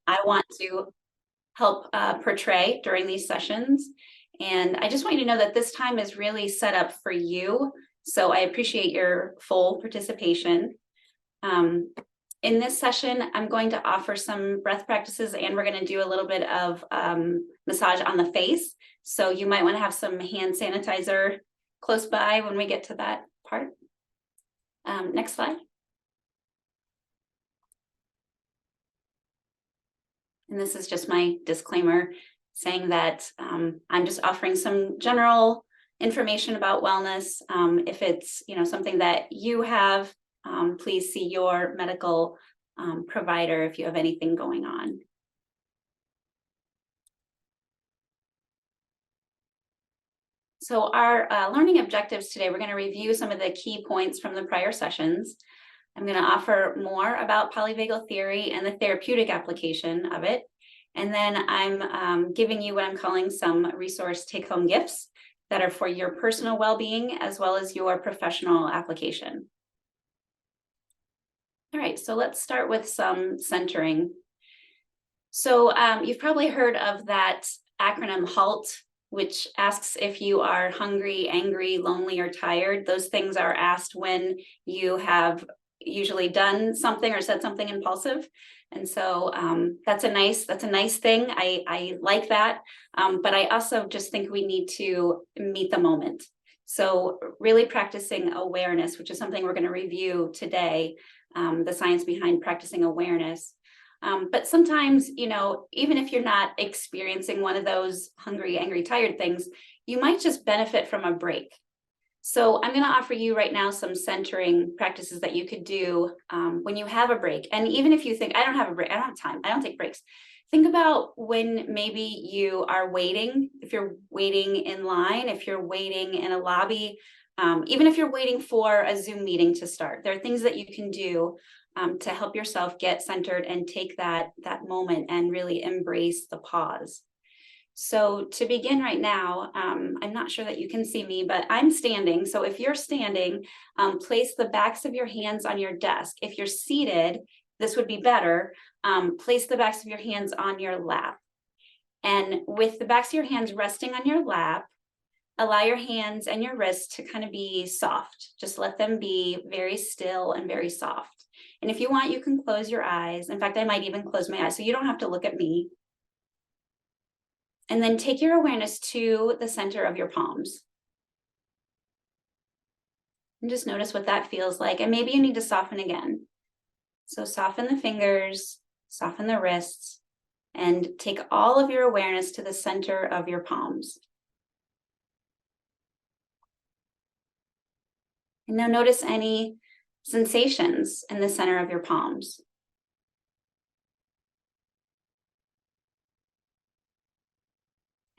I want to help portray during these sessions. And I just want you to know that this time is really set up for you. So I appreciate your full participation. In this session, I'm going to offer some breath practices, and we're going to do a little bit of massage on the face. So you might want to have some hand sanitizer close by when we get to that part. Next slide. And this is just my disclaimer saying that I'm just offering some general information about wellness. If it's something that you have, please see your medical provider if you have anything going on. So our learning objectives today, we're going to review some of the key points from the prior sessions. I'm going to offer more about polyvagal theory and the therapeutic application of it. And then I'm giving you what I'm calling some resource take-home gifts that are for your personal well-being as well as your professional application. All right, so let's start with some centering. So you've probably heard of that acronym HALT, which asks if you are hungry, angry, lonely, or tired. Those things are asked when you have usually done something or said something impulsive. And so that's a nice thing. I like that. But I also just think we need to meet the moment. So really practicing awareness, which is something we're going to review today, the science behind practicing awareness. But sometimes, even if you're not experiencing one of those hungry, angry, tired things, you might just benefit from a break. So I'm going to offer you right now some centering practices that you could do when you have a break. And even if you think, I don't have a break, I don't have time, I don't take breaks. Think about when maybe you are waiting, if you're waiting in line, if you're waiting in a lobby, even if you're waiting for a Zoom meeting to start. There are things that you can do to help yourself get centered and take that moment and really embrace the pause. So to begin right now, I'm not sure that you can see me, but I'm standing. So if you're standing, place the backs of your hands on your desk. If you're seated, this would be better. Place the backs of your hands on your lap. And with the backs of your hands resting on your lap, allow your hands and your wrists to kind of be soft. Just let them be very still and very soft. And if you want, you can close your eyes. In fact, I might even close my eyes so you don't have to look at me. And then take your awareness to the center of your palms. And just notice what that feels like. And maybe you need to soften again. So soften the fingers, soften the wrists, and take all of your awareness to the center of your palms. And now notice any sensations in the center of your palms.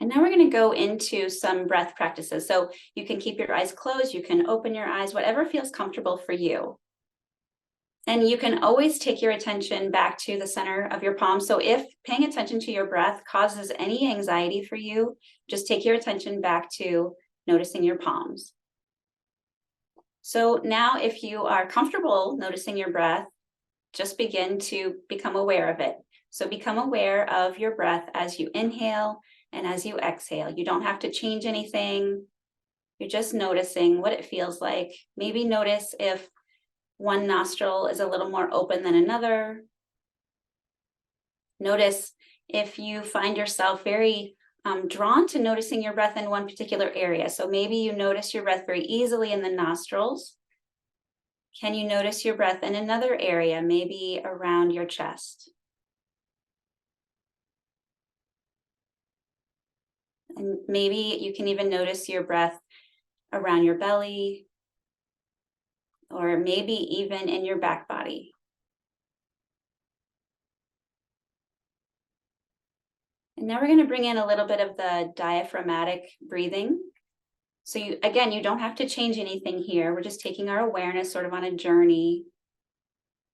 And now we're going to go into some breath practices. So you can keep your eyes closed, you can open your eyes, whatever feels comfortable for you. And you can always take your attention back to the center of your palm. So if paying attention to your breath causes any anxiety for you, just take your attention back to noticing your palms. So now if you are comfortable noticing your breath, just begin to become aware of it. So become aware of your breath as you inhale and as you exhale. You don't have to change anything. You're just noticing what it feels like. Maybe notice if one nostril is a little more open than another. Notice if you find yourself very drawn to noticing your breath in one particular area. So maybe you notice your breath very easily in the nostrils. Can you notice your breath in another area, maybe around your chest? And maybe you can even notice your breath around your belly, or maybe even in your back body. And now we're going to bring in a little bit of the diaphragmatic breathing. So you don't have to change anything here. We're just taking our awareness sort of on a journey.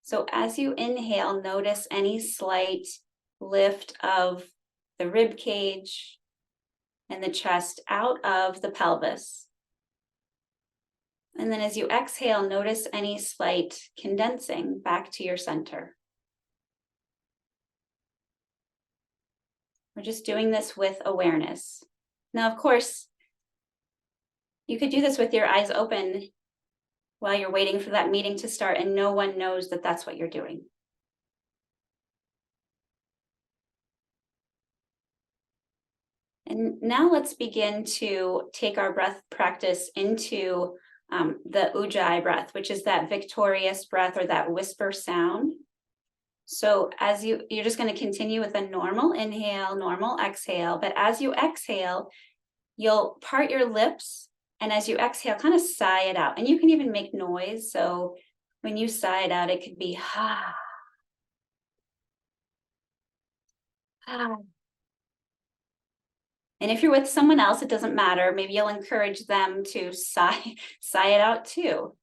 So as you inhale, notice any slight lift of the rib cage and the chest out of the pelvis. And then as you exhale, notice any slight condensing back to your center. We're just doing this with awareness. Now, of course, you could do this with your eyes open while you're waiting for that meeting to start and no one knows that that's what you're doing. And now let's begin to take our breath practice into the Ujjayi breath, which is that victorious breath or that whisper sound. So as you're just going to continue with a normal inhale, normal exhale, but as you exhale, you'll part your lips, and as you exhale, kind of sigh it out. And you can even make noise. So when you sigh it out, it could be ha, ha. And if you're with someone else, it doesn't matter. Maybe you'll encourage them to sigh it out too.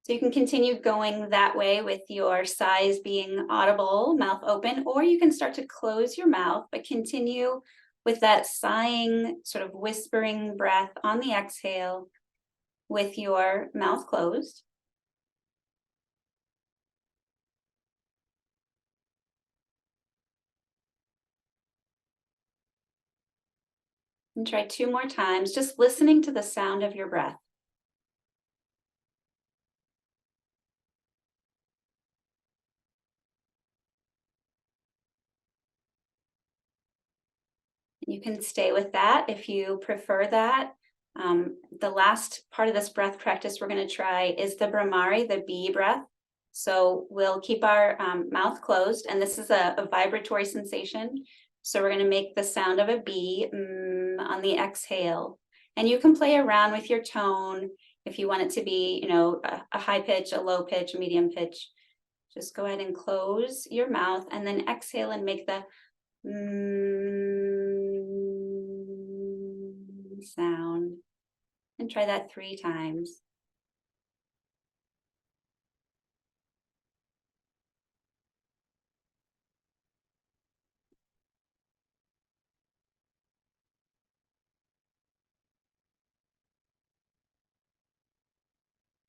So you can continue going that way with your sighs being audible, mouth open, or you can start to close your mouth, but continue with that sighing, sort of whispering breath on the exhale with your mouth closed. And try 2 more times, just listening to the sound of your breath. You can stay with that if you prefer that. The last part of this breath practice we're going to try is the Brahmari, the bee breath. So we'll keep our mouth closed, and this is a vibratory sensation. So we're going to make the sound of a bee on the exhale. And you can play around with your tone if you want it to be, a high pitch, a low pitch, a medium pitch. Just go ahead and close your mouth and then exhale and make the sound. And try that 3 times.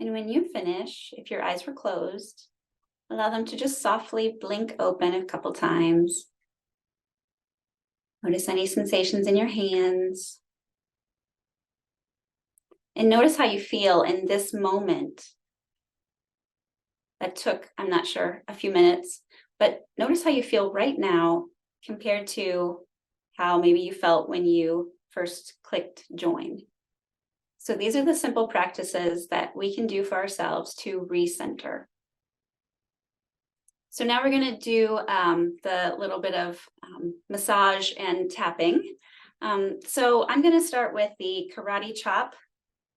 And when you finish, if your eyes were closed, allow them to just softly blink open a couple times. Notice any sensations in your hands. And notice how you feel in this moment. That took, I'm not sure, a few minutes, but notice how you feel right now compared to how maybe you felt when you first clicked join. So these are the simple practices that we can do for ourselves to recenter. So now we're going to do the little bit of massage and tapping. So I'm going to start with the karate chop.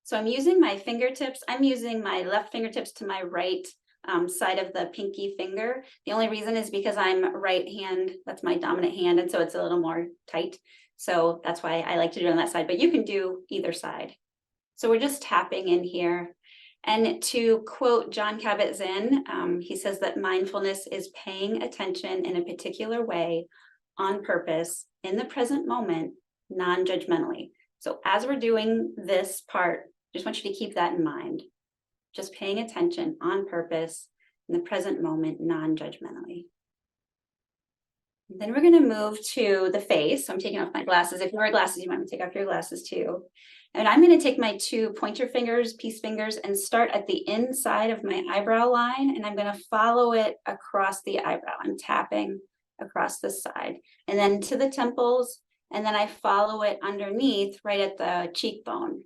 So I'm using my fingertips. I'm using my left fingertips to my right side of the pinky finger. The only reason is because I'm right hand, that's my dominant hand, and so it's a little more tight. So that's why I like to do it on that side, but you can do either side. So we're just tapping in here. And to quote John Kabat-Zinn, he says that mindfulness is paying attention in a particular way, on purpose, in the present moment, non-judgmentally. So as we're doing this part, just want you to keep that in mind. Just paying attention on purpose in the present moment, non-judgmentally. Then we're going to move to the face. So I'm taking off my glasses. If you wear glasses, you might want to take off your glasses too. And I'm going to take my 2 pointer fingers, peace fingers, and start at the inside of my eyebrow line. And I'm going to follow it across the eyebrow. I'm tapping across the side and then to the temples. And then I follow it underneath right at the cheekbone.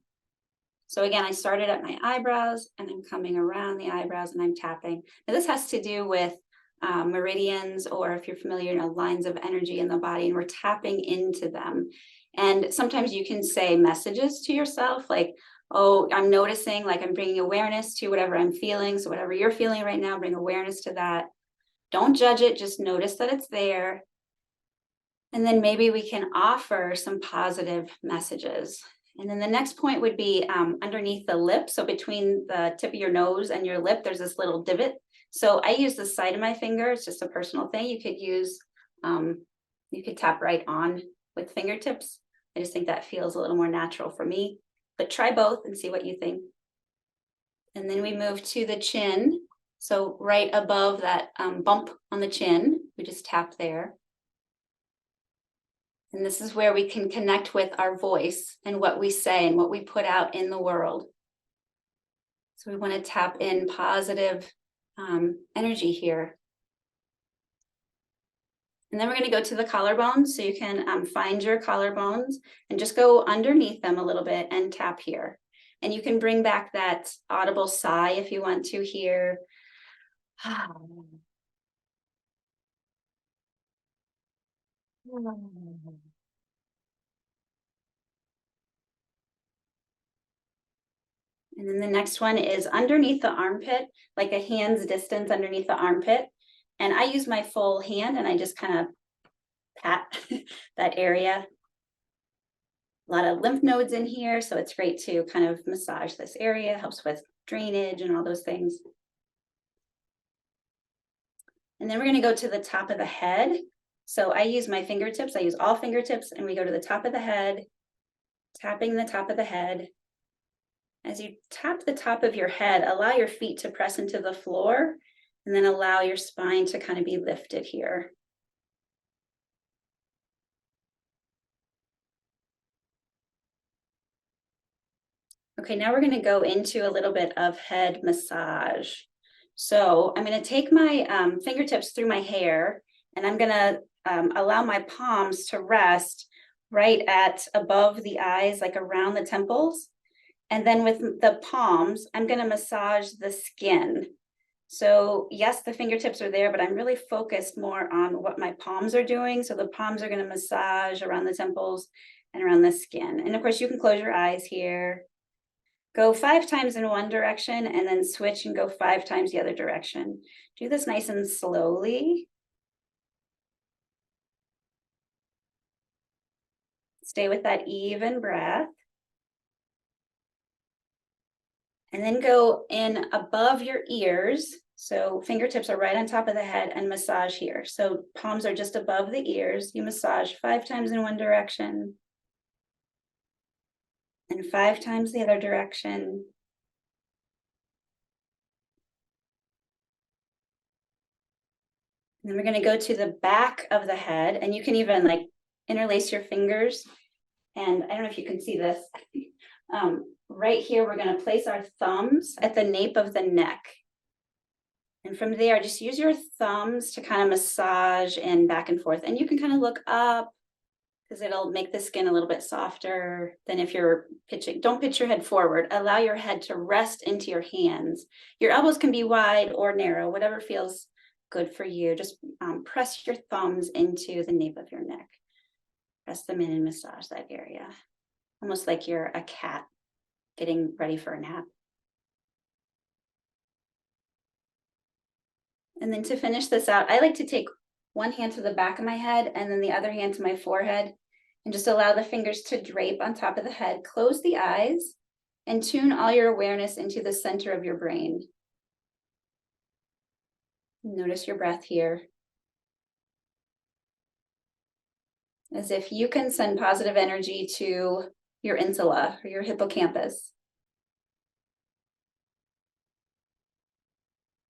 So again, I started at my eyebrows and I'm coming around the eyebrows and I'm tapping. Now this has to do with meridians, or if you're familiar, lines of energy in the body, and we're tapping into them. And sometimes you can say messages to yourself like, oh, I'm noticing, like I'm bringing awareness to whatever I'm feeling. So whatever you're feeling right now, bring awareness to that. Don't judge it, just notice that it's there. And then maybe we can offer some positive messages. And then the next point would be underneath the lip. So between the tip of your nose and your lip, there's this little divot. So I use the side of my finger. It's just a personal thing. You could use, you could tap right on with fingertips. I just think that feels a little more natural for me, but try both and see what you think. And then we move to the chin. So right above that bump on the chin, we just tap there. And this is where we can connect with our voice and what we say and what we put out in the world. So we want to tap in positive energy here. And then we're going to go to the collarbones. So you can find your collarbones and just go underneath them a little bit and tap here. And you can bring back that audible sigh if you want to here. And then the next one is underneath the armpit, like a hand's distance underneath the armpit. And I use my full hand and I just kind of pat that area. A lot of lymph nodes in here, so it's great to kind of massage this area, helps with drainage and all those things. And then we're going to go to the top of the head. So I use my fingertips, I use all fingertips, and we go to the top of the head, tapping the top of the head. As you tap the top of your head, allow your feet to press into the floor, and then allow your spine to kind of be lifted here. Okay, now we're going to go into a little bit of head massage. So I'm going to take my fingertips through my hair, and I'm going to allow my palms to rest right at above the eyes, like around the temples. And then with the palms, I'm going to massage the skin. So yes, the fingertips are there, but I'm really focused more on what my palms are doing. So the palms are going to massage around the temples and around the skin. And of course, you can close your eyes here. Go 5 times in one direction and then switch and go 5 times the other direction. Do this nice and slowly. Stay with that even breath. And then go in above your ears. So fingertips are right on top of the head and massage here. So palms are just above the ears. You massage 5 times in one direction. And 5 times the other direction. And then we're going to go to the back of the head, and you can even like interlace your fingers. And I don't know if you can see this. Right here, we're going to place our thumbs at the nape of the neck. And from there, just use your thumbs to kind of massage and back and forth. And you can kind of look up because it'll make the skin a little bit softer than if you're pitching. Don't pitch your head forward. Allow your head to rest into your hands. Your elbows can be wide or narrow, whatever feels good for you. Just press your thumbs into the nape of your neck. Press them in and massage that area. Almost like you're a cat getting ready for a nap. And then to finish this out, I like to take one hand to the back of my head and then the other hand to my forehead and just allow the fingers to drape on top of the head. Close the eyes and tune all your awareness into the center of your brain. Notice your breath here. As if you can send positive energy to your insula or your hippocampus.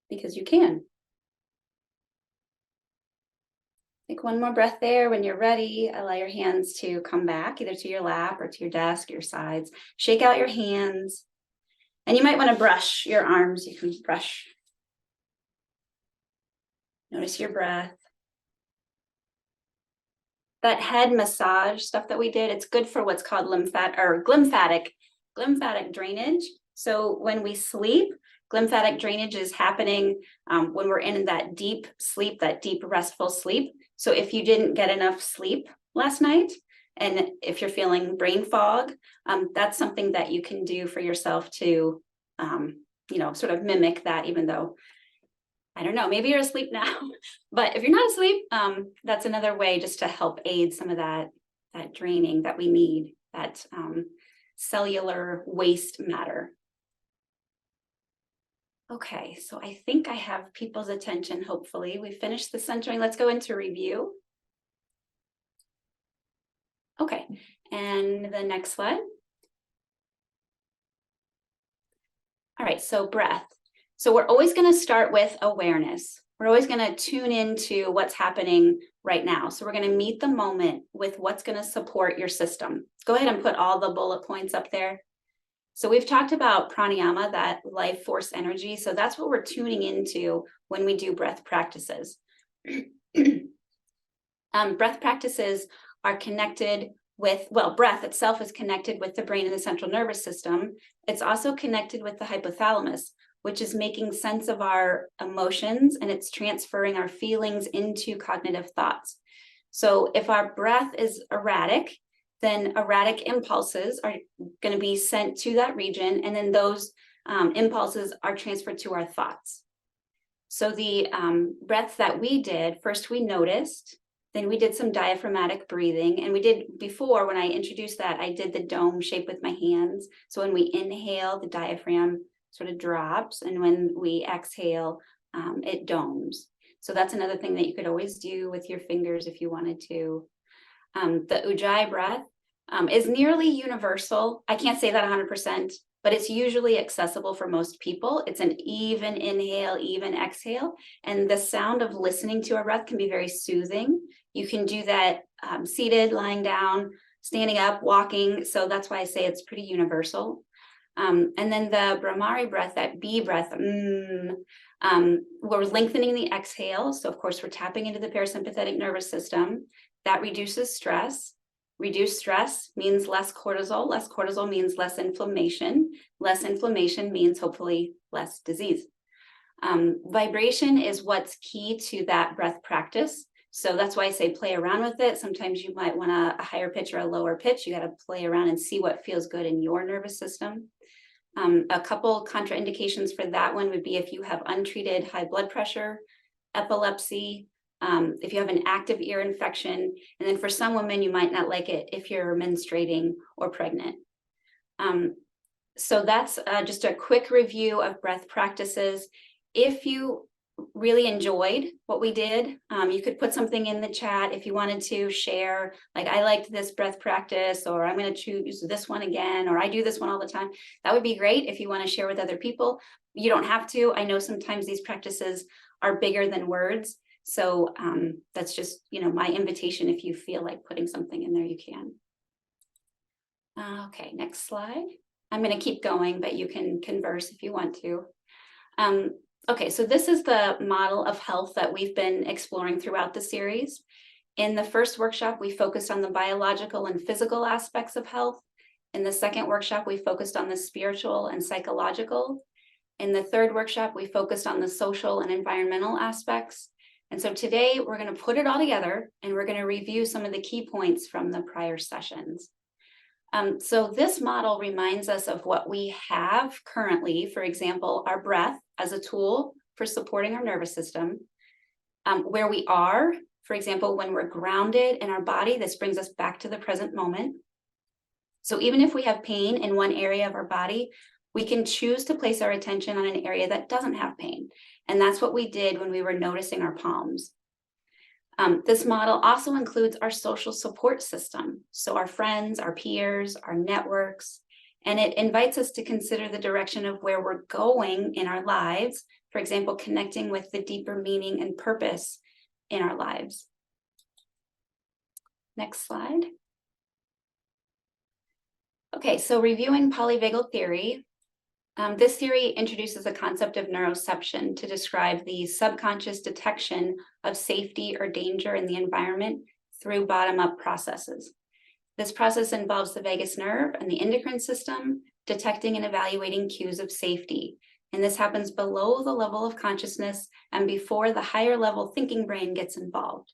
Because you can. Take one more breath there. When you're ready, allow your hands to come back either to your lap or to your desk, your sides. Shake out your hands. And you might want to brush your arms. You can brush. Notice your breath. That head massage stuff that we did, it's good for what's called glymphatic drainage. So when we sleep, glymphatic drainage is happening when we're in that deep sleep, that deep restful sleep. So if you didn't get enough sleep last night, and if you're feeling brain fog, that's something that you can do for yourself to, sort of mimic that, even though, I don't know, maybe you're asleep now, but if you're not asleep, that's another way just to help aid some of that draining that we need, that cellular waste matter. Okay, so I think I have people's attention, hopefully. We finished the centering. Let's go into review. Okay, and the next slide. All right, so breath. So we're always going to start with awareness. We're always going to tune into what's happening right now. So we're going to meet the moment with what's going to support your system. Go ahead and put all the bullet points up there. So we've talked about pranayama, that life force energy. So that's what we're tuning into when we do breath practices. Breath practices are connected with, well, breath itself is connected with the brain and the central nervous system. It's also connected with the hypothalamus, which is making sense of our emotions, and it's transferring our feelings into cognitive thoughts. So if our breath is erratic, then erratic impulses are going to be sent to that region, and then those impulses are transferred to our thoughts. So the breath that we did, first we noticed, then we did some diaphragmatic breathing, and we did before, when I introduced that, I did the dome shape with my hands. So when we inhale, the diaphragm sort of drops, and when we exhale, it domes. So that's another thing that you could always do with your fingers if you wanted to. The Ujjayi breath is nearly universal. I can't say that 100%, but it's usually accessible for most people. It's an even inhale, even exhale. And the sound of listening to our breath can be very soothing. You can do that seated, lying down, standing up, walking. So that's why I say it's pretty universal. And then the Brahmari breath, that B breath, we're lengthening the exhale. So of course, we're tapping into the parasympathetic nervous system. That reduces stress. Reduced stress means less cortisol. Less cortisol means less inflammation. Less inflammation means hopefully less disease. Vibration is what's key to that breath practice. So that's why I say play around with it. Sometimes you might want a higher pitch or a lower pitch. You got to play around and see what feels good in your nervous system. A couple contraindications for that one would be if you have untreated high blood pressure, epilepsy, if you have an active ear infection, and then for some women, you might not like it if you're menstruating or pregnant. So that's just a quick review of breath practices. If you really enjoyed what we did, you could put something in the chat if you wanted to share, like I liked this breath practice, or I'm going to choose this one again, or I do this one all the time. That would be great if you want to share with other people. You don't have to. I know sometimes these practices are bigger than words. So that's just, my invitation. If you feel like putting something in there, you can. Okay, next slide. I'm going to keep going, but you can converse if you want to. Okay, so this is the model of health that we've been exploring throughout the series. In the first workshop, we focused on the biological and physical aspects of health. In the second workshop, we focused on the spiritual and psychological. In the third workshop, we focused on the social and environmental aspects. And so today we're going to put it all together, and we're going to review some of the key points from the prior sessions. So this model reminds us of what we have currently, for example, our breath as a tool for supporting our nervous system, where we are, for example, when we're grounded in our body, this brings us back to the present moment. So even if we have pain in one area of our body, we can choose to place our attention on an area that doesn't have pain. And that's what we did when we were noticing our palms. This model also includes our social support system. So our friends, our peers, our networks, and it invites us to consider the direction of where we're going in our lives. For example, connecting with the deeper meaning and purpose in our lives. Next slide. Okay, so reviewing Polyvagal Theory. This theory introduces a concept of neuroception to describe the subconscious detection of safety or danger in the environment through bottom-up processes. This process involves the vagus nerve and the endocrine system detecting and evaluating cues of safety. And this happens below the level of consciousness and before the higher level thinking brain gets involved.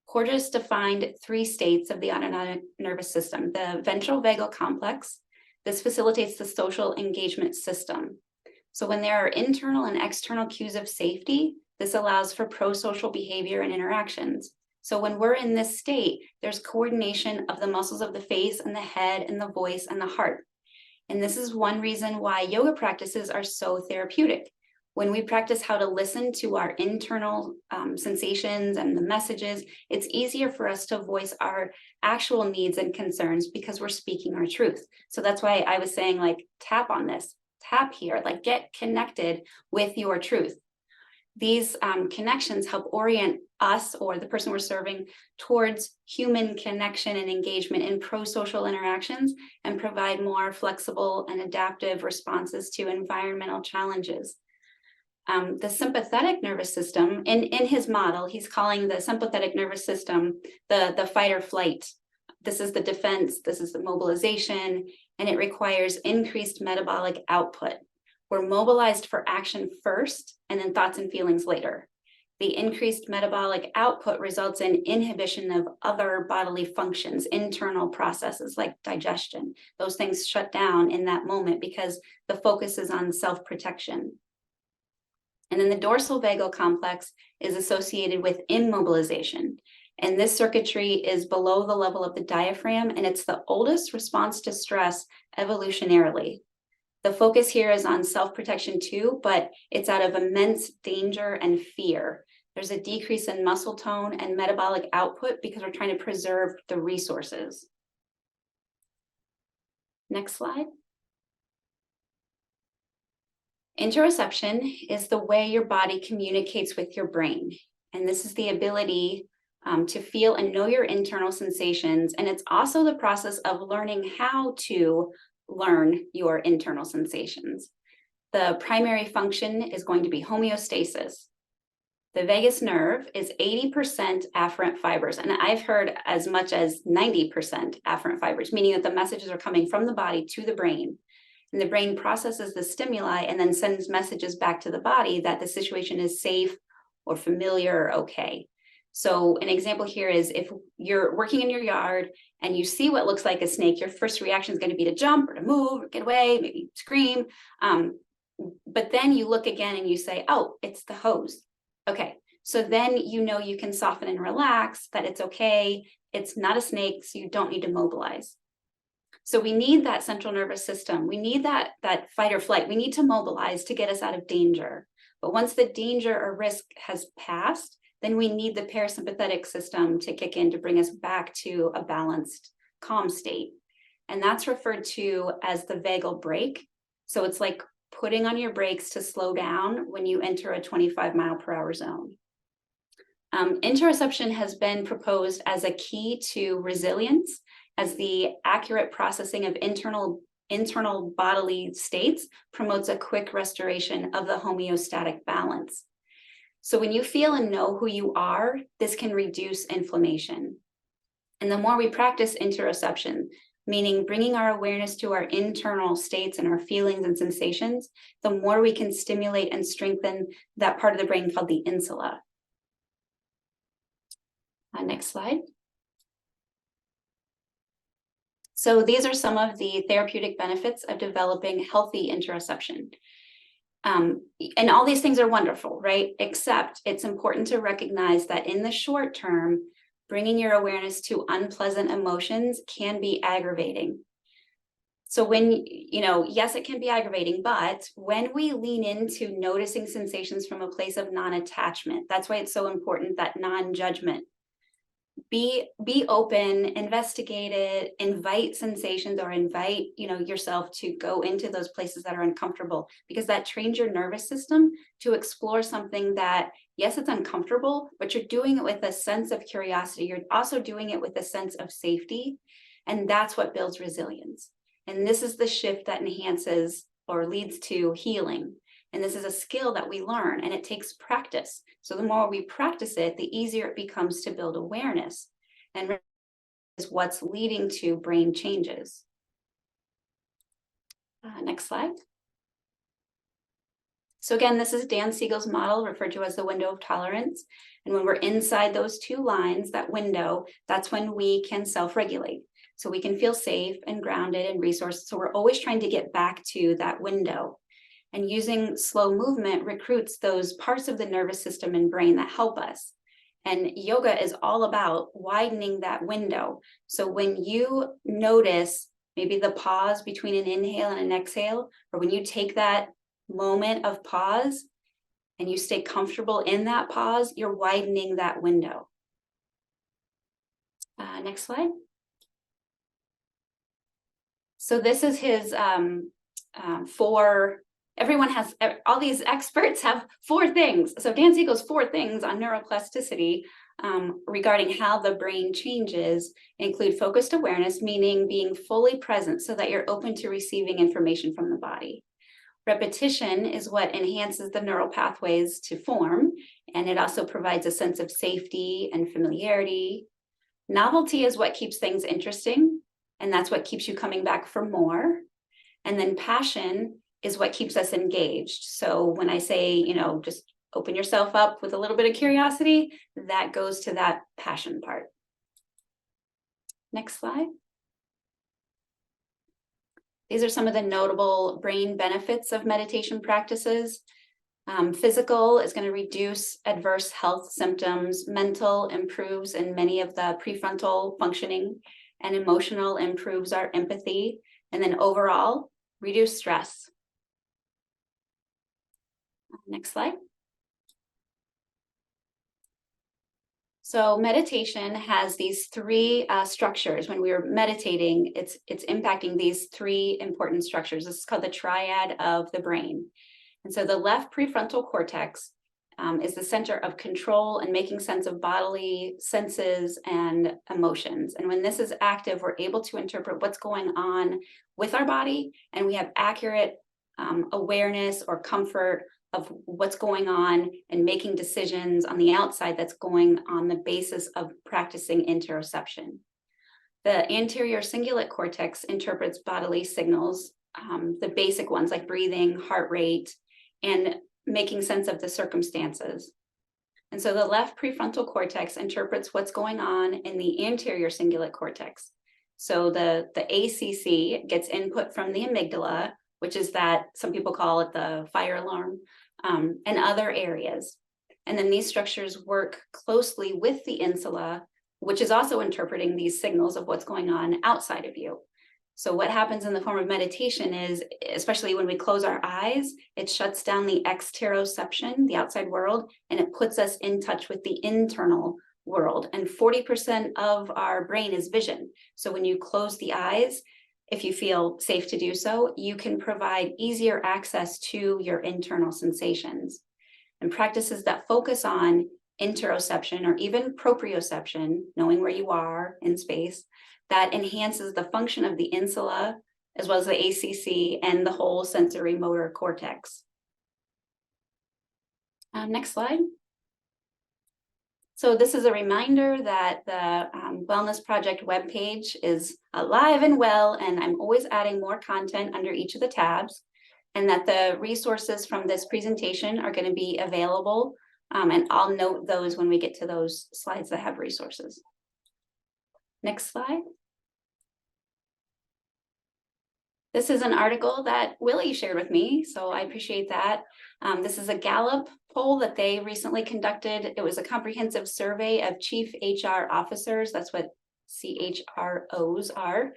Porges defined 3 states of the autonomic nervous system: the ventral vagal complex. This facilitates the social engagement system. So when there are internal and external cues of safety, this allows for pro-social behavior and interactions. So when we're in this state, there's coordination of the muscles of the face and the head and the voice and the heart. And this is one reason why yoga practices are so therapeutic. When we practice how to listen to our internal sensations and the messages, it's easier for us to voice our actual needs and concerns because we're speaking our truth. So that's why I was saying, like, tap on this, tap here, like get connected with your truth. These connections help orient us or the person we're serving towards human connection and engagement in pro-social interactions and provide more flexible and adaptive responses to environmental challenges. The sympathetic nervous system, in his model, he's calling the sympathetic nervous system the fight or flight. This is the defense, this is the mobilization, and it requires increased metabolic output. We're mobilized for action first, and then thoughts and feelings later. The increased metabolic output results in inhibition of other bodily functions, internal processes like digestion. Those things shut down in that moment because the focus is on self-protection. And then the dorsal vagal complex is associated with immobilization. And this circuitry is below the level of the diaphragm, and it's the oldest response to stress evolutionarily. The focus here is on self-protection too, but it's out of immense danger and fear. There's a decrease in muscle tone and metabolic output because we're trying to preserve the resources. Next slide. Interoception is the way your body communicates with your brain. And this is the ability to feel and know your internal sensations. And it's also the process of learning how to learn your internal sensations. The primary function is going to be homeostasis. The vagus nerve is 80% afferent fibers, and I've heard as much as 90% afferent fibers, meaning that the messages are coming from the body to the brain. And the brain processes the stimuli and then sends messages back to the body that the situation is safe or familiar or okay. So an example here is if you're working in your yard and you see what looks like a snake, your first reaction is going to be to jump or to move or get away, maybe scream. But then you look again and you say, oh, it's the hose. Okay, so then you know you can soften and relax, that it's okay. It's not a snake, so you don't need to mobilize. So we need that central nervous system. We need that fight or flight. We need to mobilize to get us out of danger. But once the danger or risk has passed, then we need the parasympathetic system to kick in to bring us back to a balanced, calm state. And that's referred to as the vagal brake. So it's like putting on your brakes to slow down when you enter a 25-mile-per-hour zone. Interoception has been proposed as a key to resilience, as the accurate processing of internal bodily states promotes a quick restoration of the homeostatic balance. So when you feel and know who you are, this can reduce inflammation. And the more we practice interoception, meaning bringing our awareness to our internal states and our feelings and sensations, the more we can stimulate and strengthen that part of the brain called the insula. Next slide. So these are some of the therapeutic benefits of developing healthy interoception. And all these things are wonderful, right? Except it's important to recognize that in the short term, bringing your awareness to unpleasant emotions can be aggravating. So when, yes, it can be aggravating, but when we lean into noticing sensations from a place of non-attachment, that's why it's so important, that non-judgment. Be open, investigate it, invite sensations, or invite yourself to go into those places that are uncomfortable, because that trains your nervous system to explore something that, yes, it's uncomfortable, but you're doing it with a sense of curiosity. You're also doing it with a sense of safety, and that's what builds resilience. And this is the shift that enhances or leads to healing. And this is a skill that we learn, and it takes practice. So the more we practice it, the easier it becomes to build awareness. And is what's leading to brain changes. Next slide. So again, this is Dan Siegel's model, referred to as the window of tolerance. And when we're inside those two lines, that window, that's when we can self-regulate. So we can feel safe and grounded and resourced. So we're always trying to get back to that window. And using slow movement recruits those parts of the nervous system and brain that help us. And yoga is all about widening that window. So when you notice maybe the pause between an inhale and an exhale, or when you take that moment of pause and you stay comfortable in that pause, you're widening that window. Next slide. So this is his everyone has, all these experts have 4 things. So Dan Siegel's 4 things on neuroplasticity regarding how the brain changes include focused awareness, meaning being fully present so that you're open to receiving information from the body. Repetition is what enhances the neural pathways to form, and it also provides a sense of safety and familiarity. Novelty is what keeps things interesting, and that's what keeps you coming back for more. And then passion is what keeps us engaged. So when I say, just open yourself up with a little bit of curiosity, that goes to that passion part. Next slide. These are some of the notable brain benefits of meditation practices. Physical is going to reduce adverse health symptoms. Mental improves in many of the prefrontal functioning, and emotional improves our empathy. And then overall, reduce stress. Next slide. So meditation has these 3 structures. When we are meditating, it's impacting these 3 important structures. This is called the triad of the brain. And so the left prefrontal cortex is the center of control and making sense of bodily senses and emotions. And when this is active, we're able to interpret what's going on with our body, and we have accurate awareness or comfort of what's going on and making decisions on the outside that's going on the basis of practicing interoception. The anterior cingulate cortex interprets bodily signals, the basic ones like breathing, heart rate, and making sense of the circumstances. And so the left prefrontal cortex interprets what's going on in the anterior cingulate cortex. So the ACC gets input from the amygdala, which is that some people call it the fire alarm, and other areas. And then these structures work closely with the insula, which is also interpreting these signals of what's going on outside of you. So what happens in the form of meditation is, especially when we close our eyes, it shuts down the exteroception, the outside world, and it puts us in touch with the internal world. And 40% of our brain is vision. So when you close the eyes, if you feel safe to do so, you can provide easier access to your internal sensations. And practices that focus on interoception or even proprioception, knowing where you are in space, that enhances the function of the insula, as well as the ACC and the whole sensory motor cortex. Next slide. So this is a reminder that the Wellness Project webpage is alive and well, and I'm always adding more content under each of the tabs, and that the resources from this presentation are going to be available, and I'll note those when we get to those slides that have resources. Next slide. This is an article that Willie shared with me, so I appreciate that. This is a Gallup poll that they recently conducted. It was a comprehensive survey of chief HR officers, that's what CHROs are,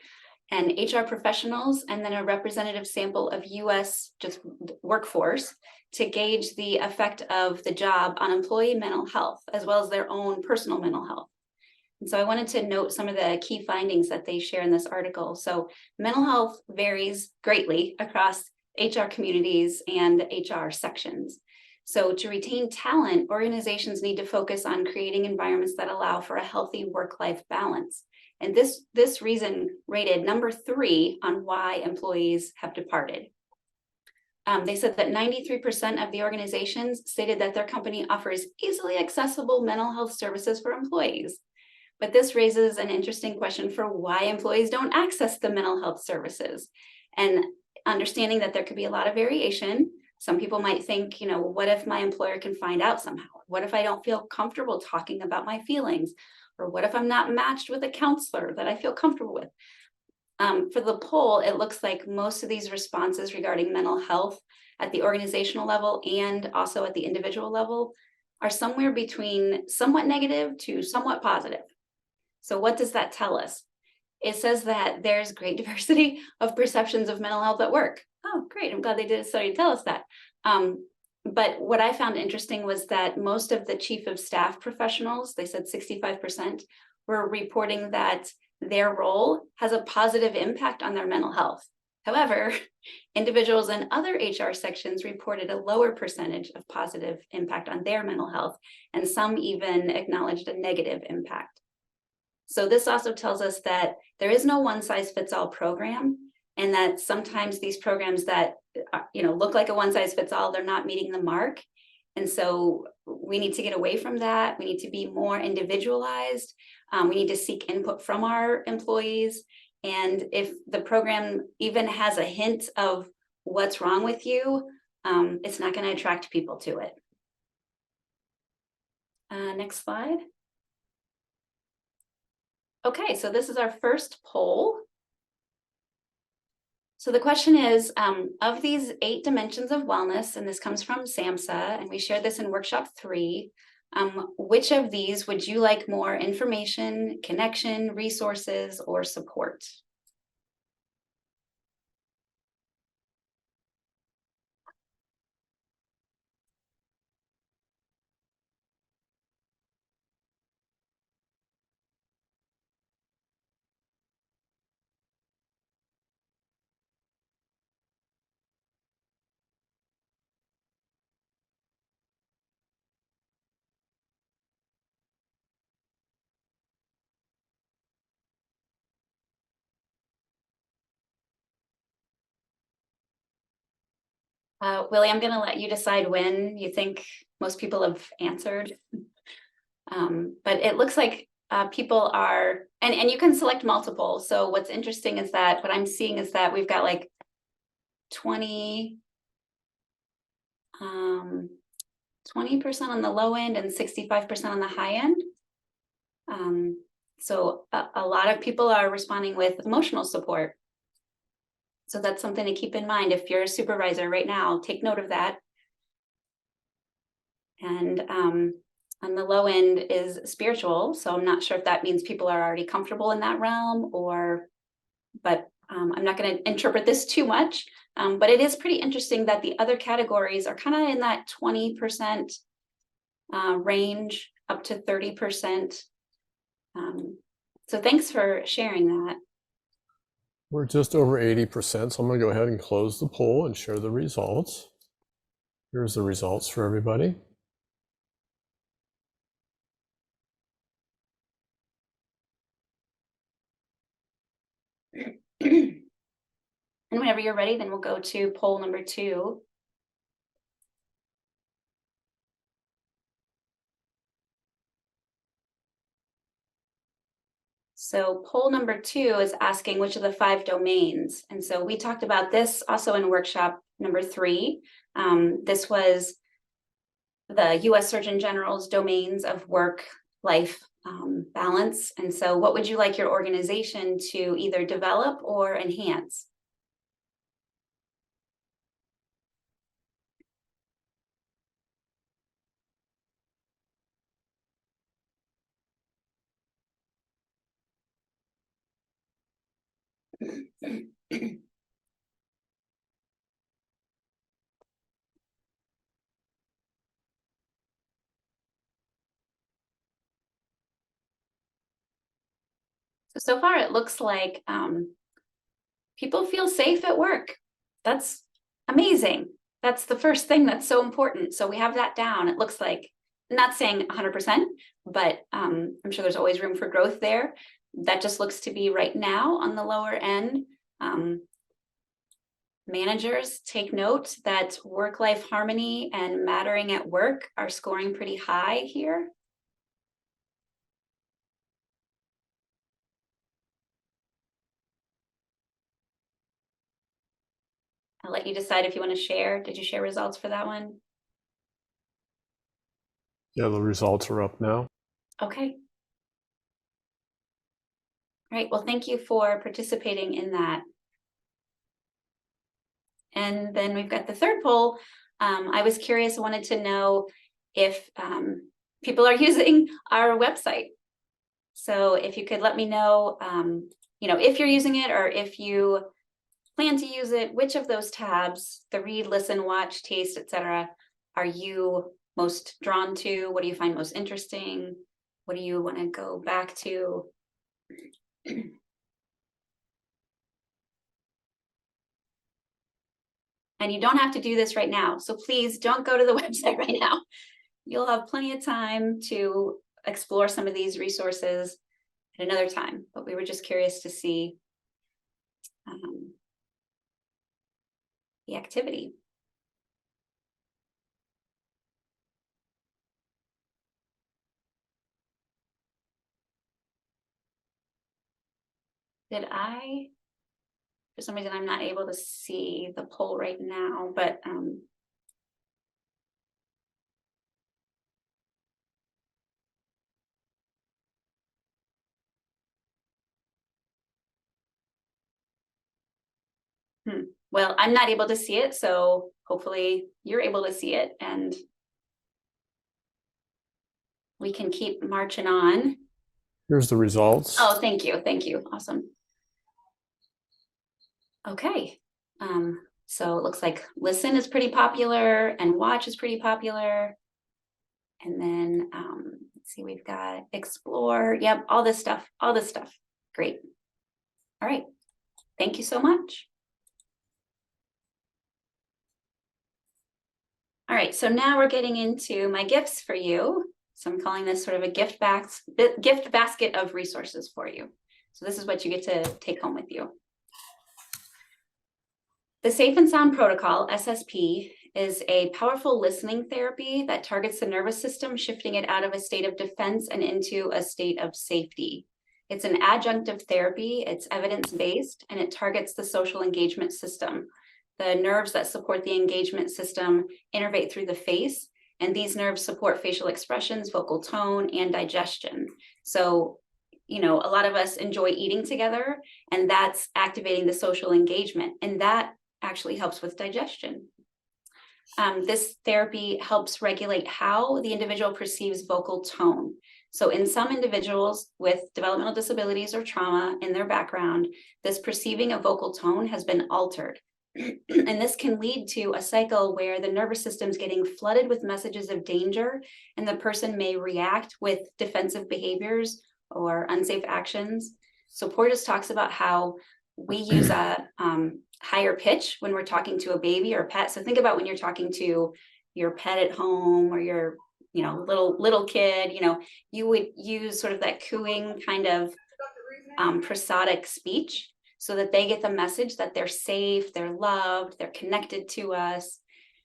and HR professionals, and then a representative sample of US just workforce to gauge the effect of the job on employee mental health, as well as their own personal mental health. And so I wanted to note some of the key findings that they share in this article. So mental health varies greatly across HR communities and HR sections. So to retain talent, organizations need to focus on creating environments that allow for a healthy work-life balance. And this reason rated number 3 on why employees have departed. They said that 93% of the organizations stated that their company offers easily accessible mental health services for employees. But this raises an interesting question for why employees don't access the mental health services. And understanding that there could be a lot of variation. Some people might think, what if my employer can find out somehow? What if I don't feel comfortable talking about my feelings? Or what if I'm not matched with a counselor that I feel comfortable with? For the poll, it looks like most of these responses regarding mental health at the organizational level and also at the individual level are somewhere between somewhat negative to somewhat positive. So what does that tell us? It says that there's great diversity of perceptions of mental health at work. Oh, great. I'm glad they did a study to tell us that. But what I found interesting was that most of the chief of staff professionals, they said 65%, were reporting that their role has a positive impact on their mental health. However, individuals in other HR sections reported a lower percentage of positive impact on their mental health, and some even acknowledged a negative impact. So this also tells us that there is no one-size-fits-all program, and that sometimes these programs that look like a one-size-fits-all, they're not meeting the mark. And so we need to get away from that. We need to be more individualized. We need to seek input from our employees. And if the program even has a hint of what's wrong with you, it's not going to attract people to it. Next slide. Okay, so this is our first poll. So the question is, of these 8 dimensions of wellness, and this comes from SAMHSA, and we shared this in workshop 3, which of these would you like more information, connection, resources, or support? Willie, I'm going to let you decide when you think most people have answered. But it looks like people are, and you can select multiple. So what's interesting is that what I'm seeing is that we've got like 20% on the low end and 65% on the high end. So a lot of people are responding with emotional support. So that's something to keep in mind. If you're a supervisor right now, take note of that. And on the low end is spiritual. So I'm not sure if that means people are already comfortable in that realm, but I'm not going to interpret this too much. But it is pretty interesting that the other categories are kind of in that 20% range up to 30%. So thanks for sharing that. We're just over 80%, so I'm going to go ahead and close the poll and share the results. Here's the results for everybody. And whenever you're ready, then we'll go to poll number 2. So poll number 2 is asking which of the 5 domains. And so we talked about this also in workshop number 3. This was the US Surgeon General's domains of work-life balance. And so what would you like your organization to either develop or enhance? So far, it looks like people feel safe at work. That's amazing. That's the first thing that's so important. So we have that down. It looks like, not saying 100%, but I'm sure there's always room for growth there. That just looks to be right now on the lower end. Managers, take note that work-life harmony and mattering at work are scoring pretty high here. I'll let you decide if you want to share. Did you share results for that one? Yeah, the results are up now. Okay. All right, well, thank you for participating in that. And then we've got the third poll. I was curious, I wanted to know if people are using our website. So if you could let me know, if you're using it or if you plan to use it, which of those tabs, the read, listen, watch, taste, etc., are you most drawn to? What do you find most interesting? What do you want to go back to? And you don't have to do this right now. So please don't go to the website right now. You'll have plenty of time to explore some of these resources at another time. But we were just curious to see the activity. For some reason, I'm not able to see the poll right now, but well, I'm not able to see it, so hopefully you're able to see it and we can keep marching on. Here's the results. Oh, thank you. Thank you. Awesome. Okay. So it looks like listen is pretty popular and watch is pretty popular. And then let's see, we've got explore. Yep, all this stuff. Great. All right. Thank you so much. All right, so now we're getting into my gifts for you. So I'm calling this sort of a gift basket of resources for you. So this is what you get to take home with you. The Safe and Sound Protocol, SSP, is a powerful listening therapy that targets the nervous system, shifting it out of a state of defense and into a state of safety. It's an adjunctive therapy, it's evidence-based, and it targets the social engagement system. The nerves that support the engagement system innervate through the face, and these nerves support facial expressions, vocal tone, and digestion. So, you know, a lot of us enjoy eating together, and that's activating the social engagement, and that actually helps with digestion. This therapy helps regulate how the individual perceives vocal tone. So in some individuals with developmental disabilities or trauma in their background, this perceiving of vocal tone has been altered. And this can lead to a cycle where the nervous system is getting flooded with messages of danger, and the person may react with defensive behaviors or unsafe actions. So Porges talks about how we use a higher pitch when we're talking to a baby or a pet. So think about when you're talking to your pet at home or your, you know, little kid, you know, you would use sort of that cooing kind of prosodic speech, so that they get the message that they're safe, they're loved, they're connected to us.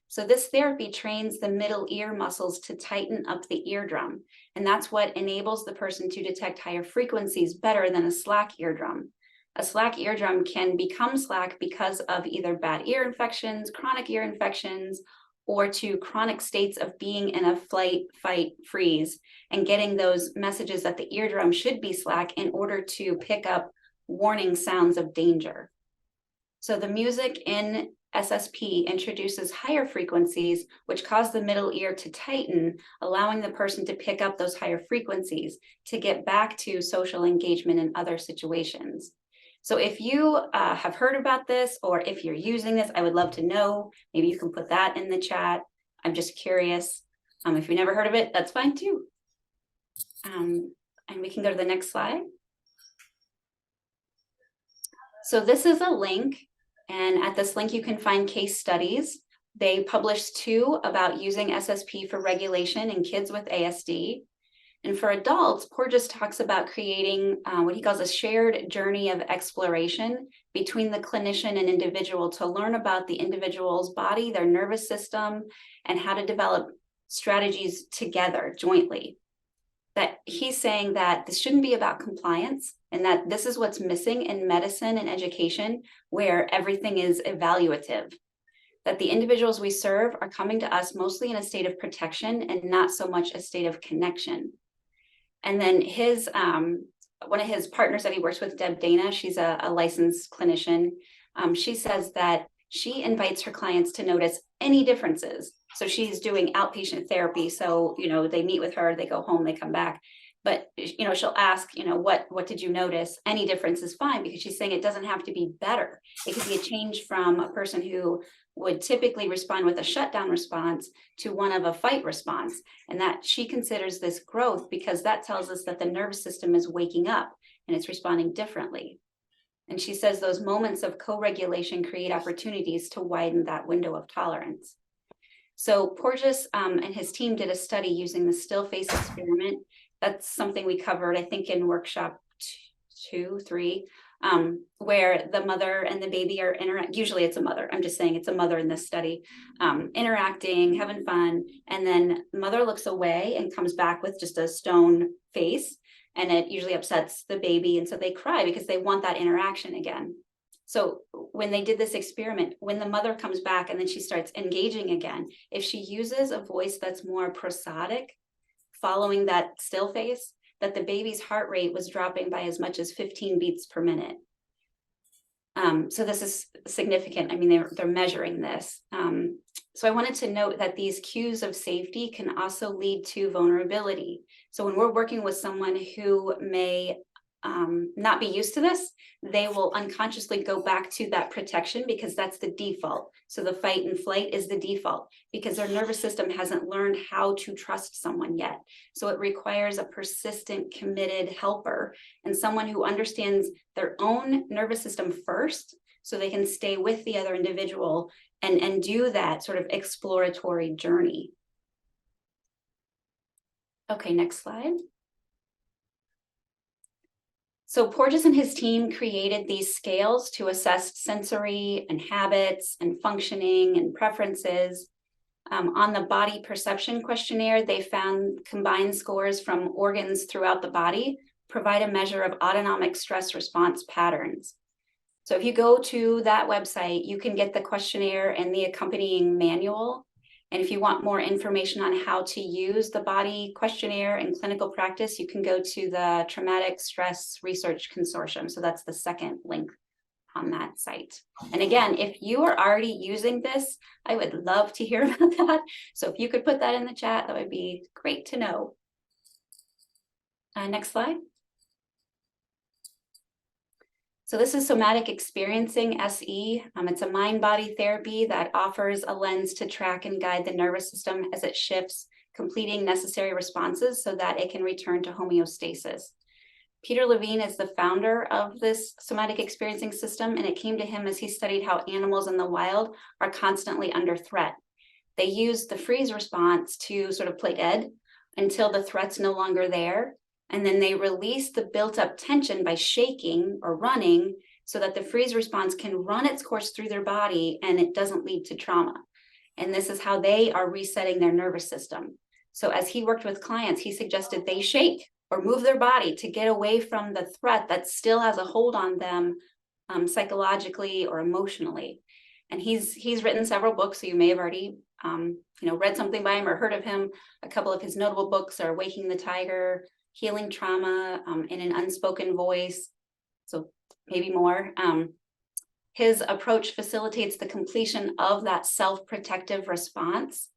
So this therapy trains the middle ear muscles to tighten up the eardrum. And that's what enables the person to detect higher frequencies better than a slack eardrum. A slack eardrum can become slack because of either bad ear infections, chronic ear infections, or to chronic states of being in a flight, fight, freeze, and getting those messages that the eardrum should be slack in order to pick up warning sounds of danger. So the music in SSP introduces higher frequencies, which cause the middle ear to tighten, allowing the person to pick up those higher frequencies to get back to social engagement in other situations. So if you have heard about this, or if you're using this, I would love to know. Maybe you can put that in the chat. I'm just curious. If you never heard of it, that's fine too. And we can go to the next slide. So this is a link, and at this link you can find case studies. They published 2 about using SSP for regulation in kids with ASD. And for adults, Porges talks about creating what he calls a shared journey of exploration between the clinician and individual to learn about the individual's body, their nervous system, and how to develop strategies together jointly. That he's saying that this shouldn't be about compliance, and that this is what's missing in medicine and education, where everything is evaluative. That the individuals we serve are coming to us mostly in a state of protection and not so much a state of connection. And then his one of his partners that he works with, Deb Dana, she's a licensed clinician. She says that she invites her clients to notice any differences. So she's doing outpatient therapy. So, you know, they meet with her, they go home, they come back. But, you know, she'll ask, you know, what did you notice? Any difference is fine, because she's saying it doesn't have to be better. It could be a change from a person who would typically respond with a shutdown response to one of a fight response. And that she considers this growth because that tells us that the nervous system is waking up and it's responding differently. And she says those moments of co-regulation create opportunities to widen that window of tolerance. So Porges and his team did a study using the still face experiment. That's something we covered, I think, in workshop 2, 3, where the mother and the baby are usually it's a mother. I'm just saying it's a mother in this study, interacting, having fun. And then mother looks away and comes back with just a stone face. And it usually upsets the baby. And so they cry because they want that interaction again. So when they did this experiment, when the mother comes back and then she starts engaging again, if she uses a voice that's more prosodic, following that still face, that the baby's heart rate was dropping by as much as 15 beats per minute. So this is significant. I mean, they're measuring this. So I wanted to note that these cues of safety can also lead to vulnerability. So when we're working with someone who may not be used to this, they will unconsciously go back to that protection because that's the default. So the fight and flight is the default because their nervous system hasn't learned how to trust someone yet. So it requires a persistent, committed helper and someone who understands their own nervous system first so they can stay with the other individual and do that sort of exploratory journey. Okay, next slide. So Porges and his team created these scales to assess sensory and habits and functioning and preferences. On the body perception questionnaire, they found combined scores from organs throughout the body provide a measure of autonomic stress response patterns. So if you go to that website, you can get the questionnaire and the accompanying manual. And if you want more information on how to use the body questionnaire in clinical practice, you can go to the Traumatic Stress Research Consortium. So that's the second link on that site. And again, if you are already using this, I would love to hear about that. So if you could put that in the chat, that would be great to know. Next slide. So this is Somatic Experiencing, SE. It's a mind-body therapy that offers a lens to track and guide the nervous system as it shifts, completing necessary responses so that it can return to homeostasis. Peter Levine is the founder of this Somatic Experiencing system, and it came to him as he studied how animals in the wild are constantly under threat. They use the freeze response to sort of play dead until the threat's no longer there. And then they release the built-up tension by shaking or running so that the freeze response can run its course through their body and it doesn't lead to trauma. And this is how they are resetting their nervous system. So as he worked with clients, he suggested they shake or move their body to get away from the threat that still has a hold on them psychologically or emotionally. And he's written several books, so you may have already read something by him or heard of him. A couple of his notable books are Waking the Tiger, Healing Trauma in an Unspoken Voice, so maybe more. His approach facilitates the completion of that self-protective response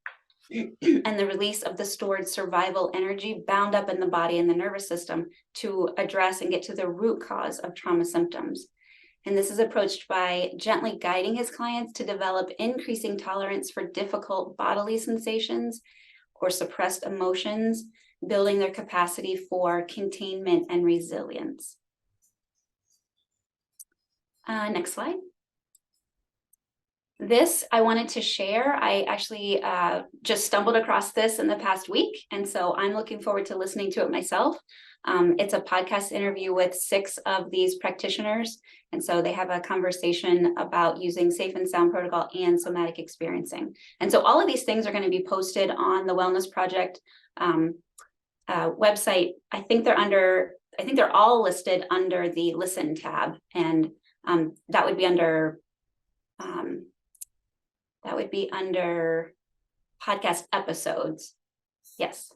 and the release of the stored survival energy bound up in the body and the nervous system to address and get to the root cause of trauma symptoms. And this is approached by gently guiding his clients to develop increasing tolerance for difficult bodily sensations or suppressed emotions, building their capacity for containment and resilience. Next slide. This I wanted to share. I actually just stumbled across this in the past week, and so I'm looking forward to listening to it myself. It's a podcast interview with 6 of these practitioners, and so they have a conversation about using Safe and Sound Protocol and Somatic Experiencing. And so all of these things are going to be posted on the Wellness Project website. I think they're all listed under the Listen tab, and that would be under podcast episodes. Yes.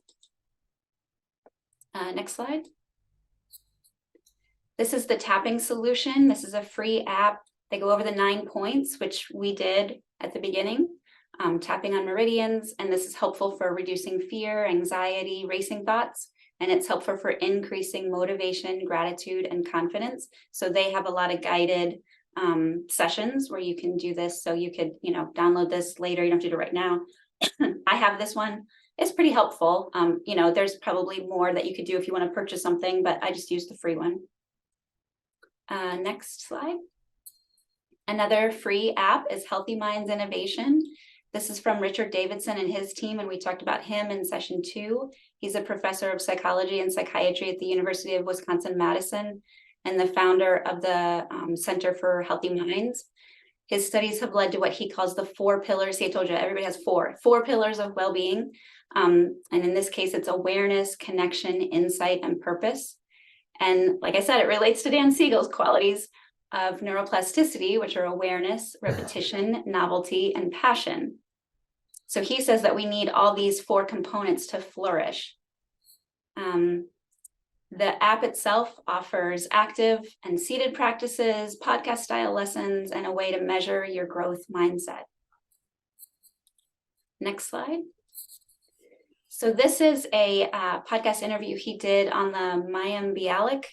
Next slide. This is the tapping solution. This is a free app. They go over the 9 points, which we did at the beginning. Tapping on meridians, and this is helpful for reducing fear, anxiety, racing thoughts, and it's helpful for increasing motivation, gratitude, and confidence. So they have a lot of guided sessions where you can do this. So you could, download this later. You don't have to do it right now. I have this one. It's pretty helpful. There's probably more that you could do if you want to purchase something, but I just used the free one. Next slide. Another free app is Healthy Minds Innovation. This is from Richard Davidson and his team, and we talked about him in session 2. He's a professor of psychology and psychiatry at the University of Wisconsin-Madison and the founder of the Center for Healthy Minds. His studies have led to what he calls the 4 pillars. See, I told you, everybody has 4 pillars of well-being. And in this case, it's awareness, connection, insight, and purpose. And like I said, it relates to Dan Siegel's qualities of neuroplasticity, which are awareness, repetition, novelty, and passion. So he says that we need all these 4 components to flourish. The app itself offers active and seated practices, podcast style lessons, and a way to measure your growth mindset. Next slide. So this is a podcast interview he did on the Mayim Bialik,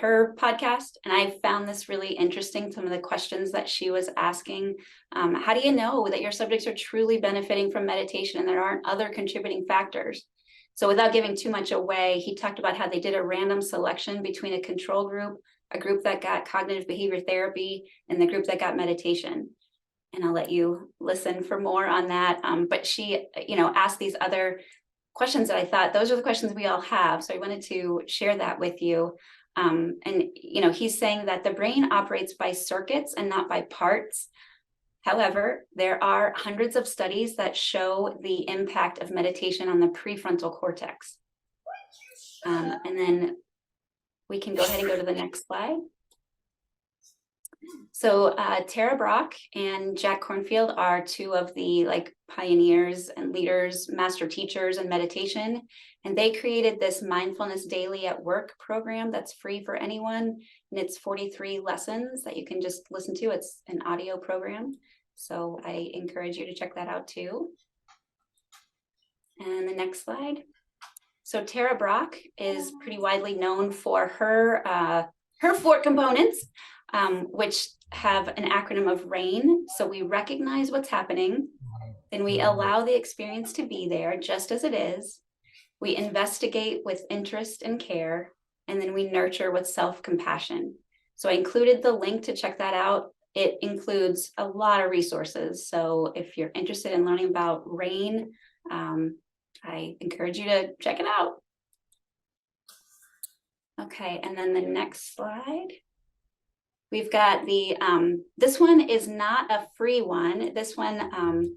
her podcast, and I found this really interesting, some of the questions that she was asking. How do you know that your subjects are truly benefiting from meditation and there aren't other contributing factors? So without giving too much away, he talked about how they did a random selection between a control group, a group that got cognitive behavior therapy, and the group that got meditation. And I'll let you listen for more on that. But she, asked these other questions that I thought those are the questions we all have. So I wanted to share that with you. And he's saying that the brain operates by circuits and not by parts. However, there are hundreds of studies that show the impact of meditation on the prefrontal cortex. And then we can go ahead and go to the next slide. So Tara Brach and Jack Kornfield are 2 of the pioneers and leaders, master teachers in meditation. And they created this Mindfulness Daily at Work program that's free for anyone. And it's 43 lessons that you can just listen to. It's an audio program. So I encourage you to check that out too. And the next slide. So Tara Brach is pretty widely known for her 4 components, which have an acronym of RAIN. So we recognize what's happening, then we allow the experience to be there just as it is. We investigate with interest and care, and then we nurture with self-compassion. So I included the link to check that out. It includes a lot of resources. So if you're interested in learning about RAIN, I encourage you to check it out. Okay, and then the next slide. We've got the, this one is not a free one. This one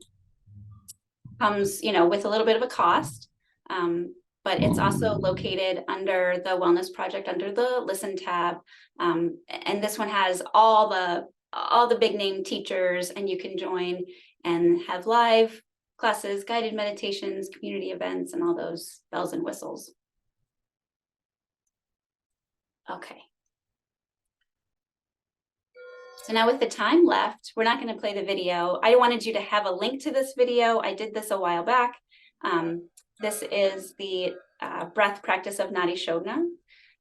comes, with a little bit of a cost, but it's also located under the Wellness Project, under the Listen tab. And this one has all the big name teachers, and you can join and have live classes, guided meditations, community events, and all those bells and whistles. Okay. So now with the time left, we're not going to play the video. I wanted you to have a link to this video. I did this a while back. This is the breath practice of Nadi Shodhana.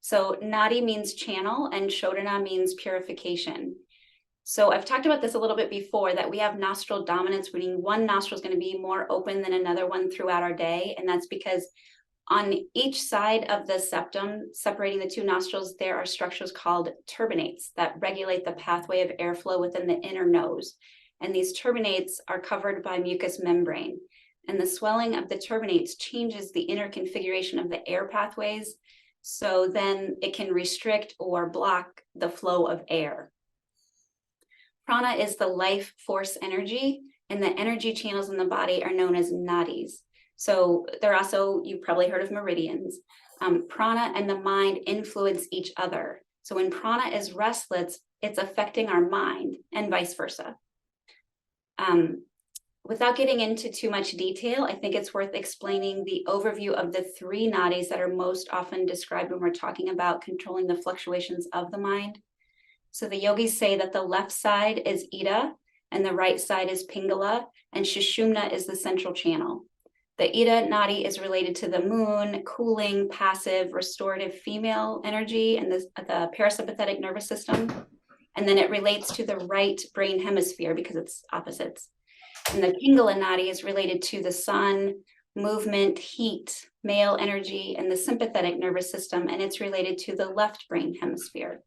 So Nadi means channel and Shodhana means purification. So I've talked about this a little bit before, that we have nostril dominance, meaning one nostril is going to be more open than another one throughout our day. And that's because on each side of the septum, separating the 2 nostrils, there are structures called turbinates that regulate the pathway of airflow within the inner nose. And these turbinates are covered by mucous membrane. And the swelling of the turbinates changes the inner configuration of the air pathways. So then it can restrict or block the flow of air. Prana is the life force energy, and the energy channels in the body are known as nadis. So they're also, you've probably heard of meridians. Prana and the mind influence each other. So when prana is restless, it's affecting our mind, and vice versa. Without getting into too much detail, I think it's worth explaining the overview of the 3 nadis that are most often described when we're talking about controlling the fluctuations of the mind. So the yogis say that the left side is Ida and the right side is Pingala, and Sushumna is the central channel. The Ida nadi is related to the moon, cooling, passive, restorative female energy, and the parasympathetic nervous system. And then it relates to the right brain hemisphere because it's opposites. And the Pingala nadi is related to the sun, movement, heat, male energy, and the sympathetic nervous system, and it's related to the left brain hemisphere.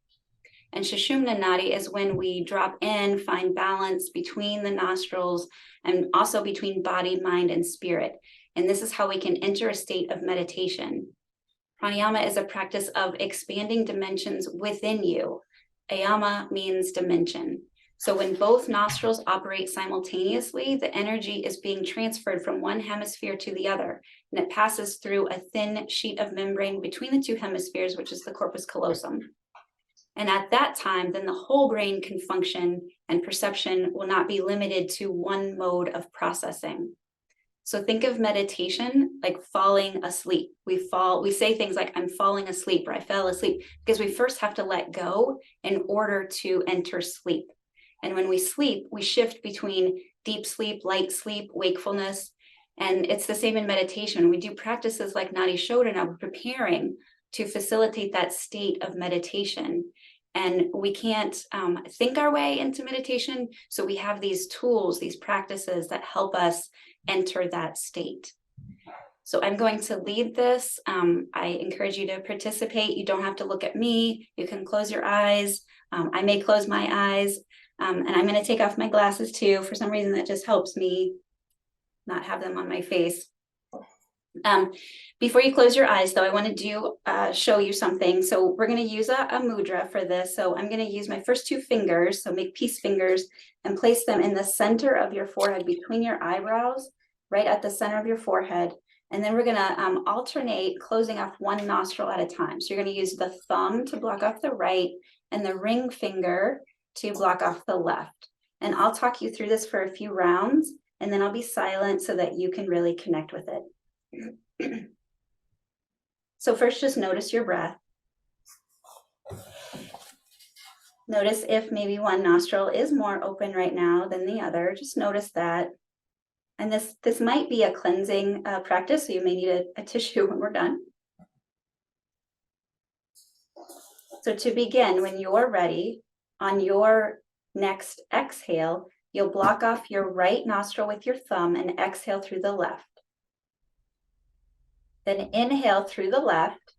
And Sushumna Nadi is when we drop in, find balance between the nostrils and also between body, mind, and spirit. And this is how we can enter a state of meditation. Pranayama is a practice of expanding dimensions within you. Ayama means dimension. So when both nostrils operate simultaneously, the energy is being transferred from one hemisphere to the other, and it passes through a thin sheet of membrane between the two hemispheres, which is the corpus callosum. And at that time, then the whole brain can function, and perception will not be limited to one mode of processing. So think of meditation like falling asleep. We say things like, I'm falling asleep, or I fell asleep, because we first have to let go in order to enter sleep. And when we sleep, we shift between deep sleep, light sleep, wakefulness. And it's the same in meditation. We do practices like Nadi Shodhana, we're preparing to facilitate that state of meditation. And we can't think our way into meditation. So we have these tools, these practices that help us enter that state. So I'm going to lead this. I encourage you to participate. You don't have to look at me. You can close your eyes. I may close my eyes. And I'm going to take off my glasses too. For some reason, that just helps me not have them on my face. Before you close your eyes, though, I want to show you something. So we're going to use a mudra for this. So I'm going to use my first two fingers, so make peace fingers, and place them in the center of your forehead, between your eyebrows, right at the center of your forehead. And then we're going to alternate closing off one nostril at a time. So you're going to use the thumb to block off the right and the ring finger to block off the left. And I'll talk you through this for a few rounds, and then I'll be silent so that you can really connect with it. So first, just notice your breath. Notice if maybe one nostril is more open right now than the other. Just notice that. And this might be a cleansing practice, so you may need a tissue when we're done. So to begin, when you're ready, on your next exhale, you'll block off your right nostril with your thumb and exhale through the left. Then inhale through the left,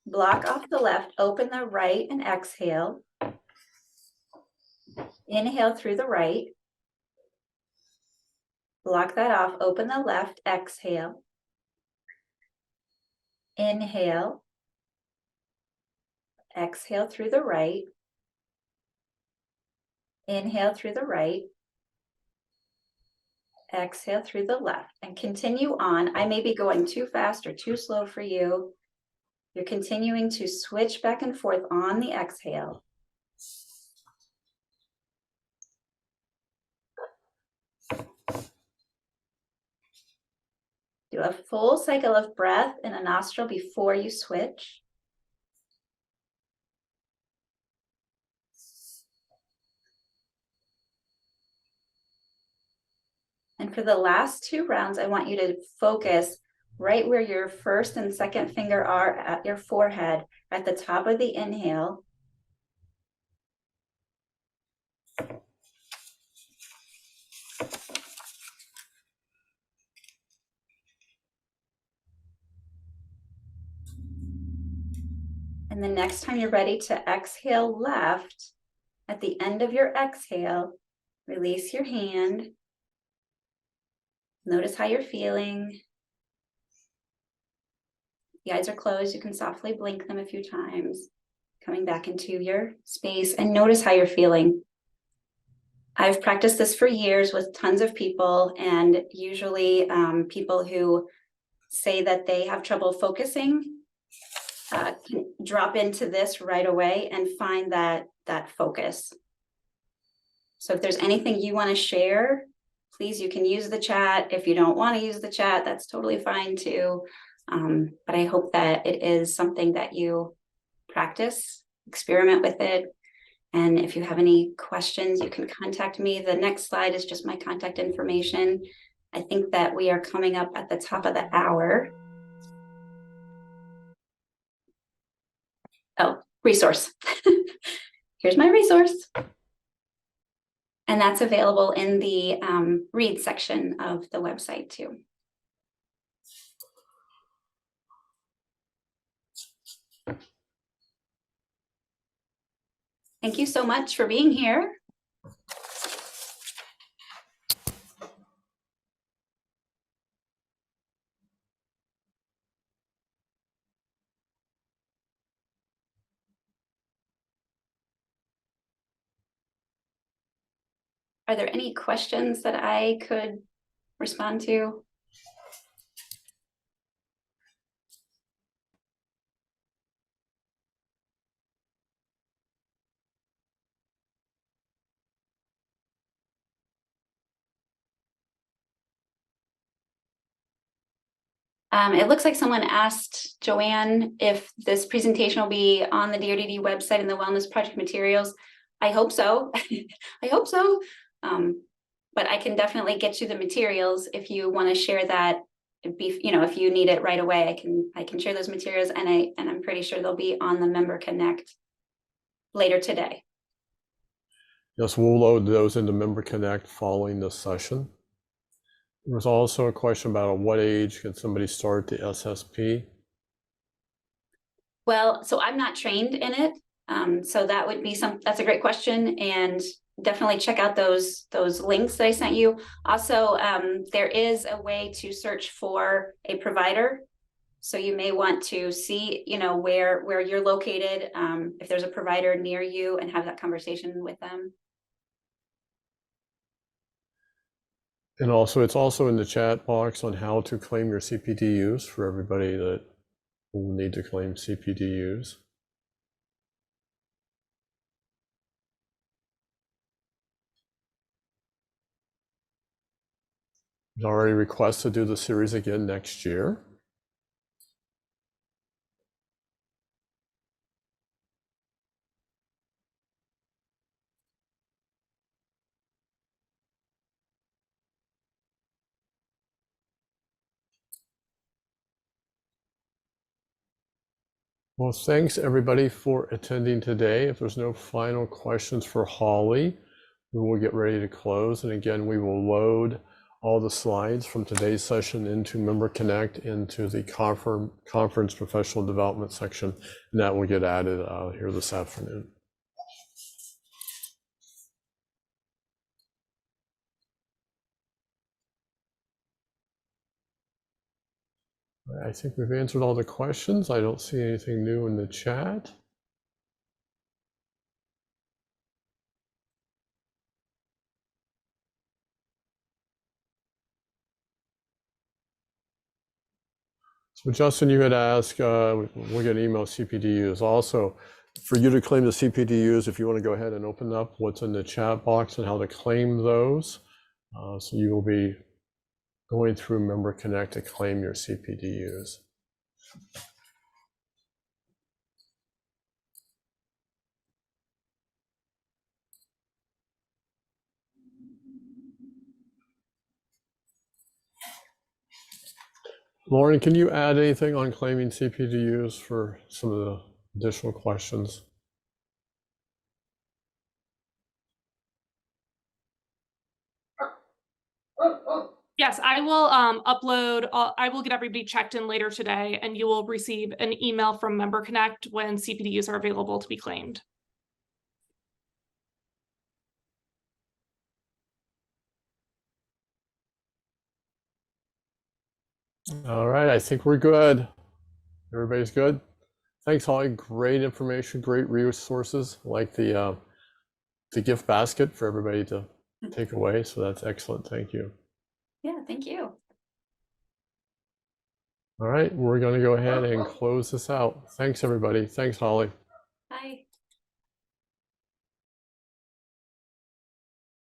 block off the left, open the right and exhale. Inhale through the right, block that off, open the left, exhale. Inhale, exhale through the right. Inhale through the right. Exhale through the left, and continue on. I may be going too fast or too slow for you. You're continuing to switch back and forth on the exhale. Do a full cycle of breath in a nostril before you switch. And for the last two rounds, I want you to focus right where your first and second finger are at your forehead, at the top of the inhale. And the next time you're ready to exhale left, at the end of your exhale, release your hand. Notice how you're feeling. The eyes are closed. You can softly blink them a few times, coming back into your space, and notice how you're feeling. I've practiced this for years with tons of people, and usually people who say that they have trouble focusing can drop into this right away and find that focus. So if there's anything you want to share, please, you can use the chat. If you don't want to use the chat, that's totally fine too. But I hope that it is something that you practice, experiment with it. And if you have any questions, you can contact me. The next slide is just my contact information. I think that we are coming up at the top of the hour. Oh, resource. Here's my resource. And that's available in the read section of the website too. Thank you so much for being here. Are there any questions that I could respond to? It looks like someone asked Joanne if this presentation will be on the DRDD website and the Wellness Project materials. I hope so. I hope so. But I can definitely get you the materials if you want to share that. If you need it right away, I can share those materials, and I'm pretty sure they'll be on the Member Connect later today. Yes, we'll load those into Member Connect following this session. There was also a question about at what age can somebody start the SSP? Well, so I'm not trained in it. So that would be that's a great question, and definitely check out those links that I sent you. Also, there is a way to search for a provider. So you may want to see, where you're located, if there's a provider near you, and have that conversation with them. And also, it's also in the chat box on how to claim your CPDUs for everybody that will need to claim CPDUs. There's already requests to do the series again next year. Well, thanks everybody for attending today. If there's no final questions for Holly, we will get ready to close. And again, we will load all the slides from today's session into Member Connect into the conference professional development section, and that will get added here this afternoon. I think we've answered all the questions. I don't see anything new in the chat. So Justin, you had asked, we'll get email CPDUs. Also, for you to claim the CPDUs, if you want to go ahead and open up what's in the chat box and how to claim those. So you will be going through Member Connect to claim your CPDUs. Lauren, can you add anything on claiming CPDUs for some of the additional questions? Yes, I will upload, I will get everybody checked in later today, and you will receive an email from Member Connect when CPDUs are available to be claimed. All right, I think we're good. Everybody's good? Thanks, Holly. Great information, great resources, like the gift basket for everybody to take away. So that's excellent. Thank you. Yeah, thank you. All right, we're going to go ahead and close this out. Thanks, everybody. Thanks, Holly.